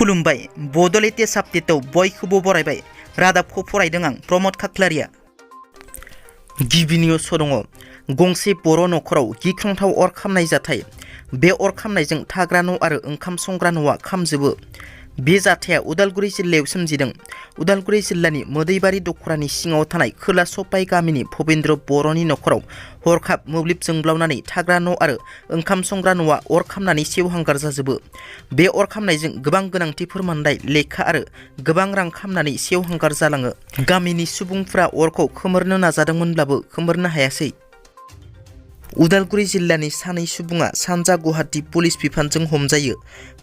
खुलुमबाय बड' लेटेस्ट आपडेटआव बयखौबो बरायबाय। रादाबखौ फरायदों आं प्रमद खाख्लारिया। गिबि निउस दङ। गंसे बर' न'खराव गिख्रंथाव अर खामनाय जाथाय। बे अर खामनायजों थाग्रा न' आरो ओंखाम संग्रा न'आ खामजोबो। बे जाथाया उदालगुरि जिल्लायाव सोमजिदों। उदालगुरि जिल्लानि मोदैबारि दखरानि सिङाव थानाय खोला सपाइ गामिनि भबेन्द्र बर'नि न'खराव हरखाब मोब्लिब जोंब्लावनानै थाग्रा न' आरो ओंखाम संग्रा न'आ अर खामनानै सेवहांगार जाजोबो। बे अर खामनायजों गोबां गोनांथिफोर मोननाय लेखा आरो गोबां रां खामनानै सेवहांगार जालाङो। गामिनि सुबुंफ्रा अरखौ खोमोरनो नाजादोंमोनब्लाबो खोमोरनो हायासै। उदालगुरि जिल्लानि सानै सुबुङा सानजा गुवाहाटी पुलिस बिफानजों हमजायो।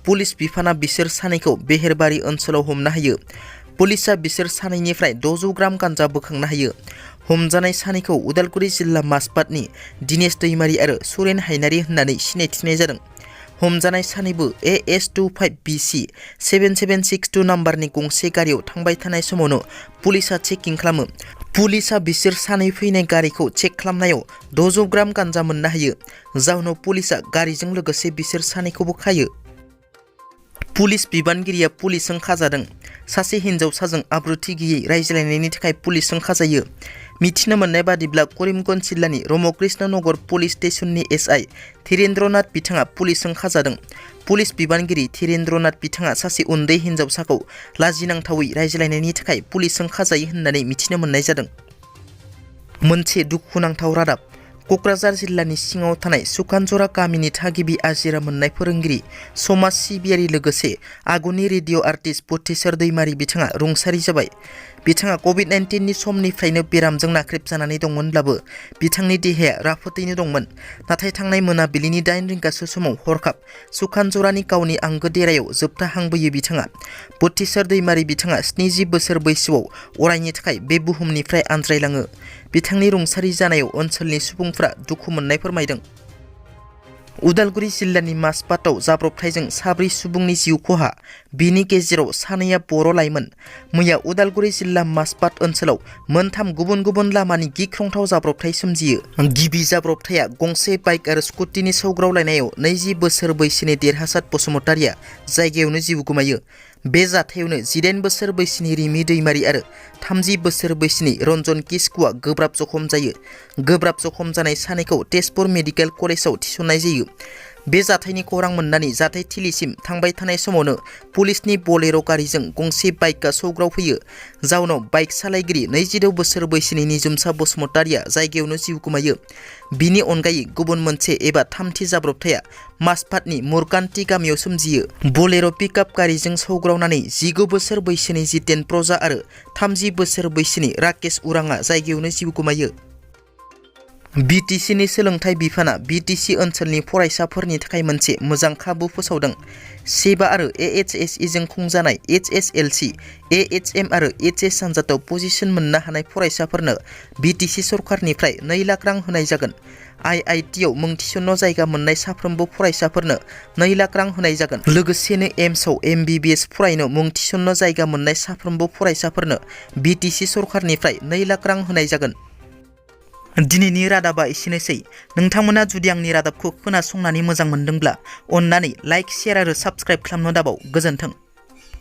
पुलिस बिफाना बिसोर सानैखौ बेहेरबारि ओनसोलाव हमनो हायो। पुलिसा बिसोर सानैनिफ्राय 600 ग्राम गान्जा बोखांनो हायो। हमजानाय सानैखौ उदालगुरि जिल्ला माजबाटनि दिनेश दैमारि आरो सुरेन हायनारि होननानै सिनायथिनाय जादों। हमजानाय सानैबो AS25BC 7762 नाम्बारनि गंसे गारियाव थांबाय थानाय समावनो पुलिसा चेकिं खालामो। पुलिसा बिसोर सानै फैनाय गारिखौ चेक खालामनायाव 600 ग्राम गान्जा मोननो हायो। जाउनाव पुलिसा गारिजों लोगोसे बिसोर सानैखौबो खायो। पुलिस बिबानगिरिया पुलिसजों खाजादों। सासे हिन्जावसाजों आब्रुथि गैयै रायज्लायनायनि थाखाय पुलिसजों खाजायो। मिथिनो मोननाय बादिब्ला करिमगन्ज जिल्लानि रमकृष्ण नगर पुलिस स्टेशननि SI धीरेन्द्रनाथ बिथाङा पुलिसजों खाजादों। पुलिस बिबानगिरि धीरेन्द्रनाथ बिथाङा सासे उन्दै हिन्जावसाखौ लाजिनांथावै रायज्लायनायनि थाखाय पुलिसजों खाजायो होननानै मिथिनो मोननाय जादों। मोनसे दुखुनांथाव रादाब। क'क्राझार जिल्लानि सिङाव थानाय सुखानजरा गामिनि थागिबि आजिरा मोननाय फोरोंगिरि समाज सिबियारि लोगोसे आगुनि रेडिअ' आर्टिस्ट बटेश्वर दैमारि बिथाङा रुंसारि जाबाय। बिथाङा COVID-19 नि समनिफ्रायनो बेरामजों नाख्रेबजानानै दंमोनब्लाबो बिथांनि देहाया राफोदैनो दंमोन। नाथाय थांनाय मोनाबिलिनि 8 रिंगासो समाव हरखाब सुखानजरानि गावनि आंगो देरायाव जोबथा हांबोयो बिथाङा। बटेश्वर दैमारि बिथाङा 70 बोसोर बैसोआव अरायनि थाखाय बे बुहुमनिफ्राय आनज्रायलाङो। बिथांनि रुंसारि जानायाव ओनसोलनि सुबुंफ्रा दुखु मोननाय फोरमायदों। उदालगुरि जिल्लानि माजबाटआव जाब्रबथायजों 4 सुबुंनि जिउ खहा। बिनि गेजेराव सानैया बर' लाइमोन। मैया उदालगुरि जिल्ला माजबाट ओनसोलाव मोनथाम गुबुन गुबुन लामानि गिख्रंथाव जाब्रबथाय सोमजियो। गिबि जाब्रबथाया गंसे बाइक आरो स्कुटिनि सौग्रावलायनायाव 20 बोसोर बैसोनि देरहासात बसुमतारिया जायगायावनो जिउ गोमायो। बे जाथायावनो 18 बोसोर बैसोनि रिमि दैमारि आरो 30 बोसोर बैसोनि रन्जन किस्कुआ गोब्राब जखम जायो। गोब्राब जखम जानाय सानैखौ तेजपुर मेडिकेल कलेजाव थिसननाय जायो। बे जाथायनि खौरां मोननानै जाथाय थिलिसिम थांबाय थानाय समावनो पुलिसनि बलेर' गारिजों गंसे बाइकआ सौग्रावफैयो। जाउनाव बाइक सालायगिरि 22 बोसोर बैसोनि निजुमसा बसुमतारिया जायगायावनो जिउ गोमायो। बिनि अनगायै गुबुन मोनसे एबा थामथि जाब्रबथाया माजबाटनि मुरकान्ति गामियाव सोमजियो। बलेर' पिकआप गारिजों सौग्रावनानै 19 बोसोर बैसोनि जितेन प्रजा आरो 30 बोसोर बैसोनि राकेश उरांआ जायगायावनो जिउ गोमायो। BTC नि सोलोंथाइ बिफाना BTC ओनसोलनि फरायसाफोरनि थाखाय मोनसे मोजां खाबु फोसावदों। सेबा आरो AHSE जों खुंजानाय HSLC, AHM आरो HS आनजादाव पजिसन मोननो हानाय फरायसाफोरनो BTC सरकारनिफ्राय 2 लाख रां होनाय जागोन। IIT आव मुं थिसन्नो जायगा मोननाय साफ्रोमबो फरायसाफोरनो 2 लाख रां होनाय जागोन। लोगोसेनो एम्सआव MBBS फरायनो मुं थिसन्नो जायगा मोननाय साफ्रोमबो फरायसाफोरनो BTC सरकारनिफ्राय 2 लाख रां होनाय जागोन। दिनैनि रादाबा एसेनोसै। नोंथांमोना जुदि आंनि रादाबखौ खोनासंनानै मोजां मोनदोंब्ला अन्नानै लाइक, शेयार आरो साबस्क्राइब खालामनो दाबाव। गोजोन्थों।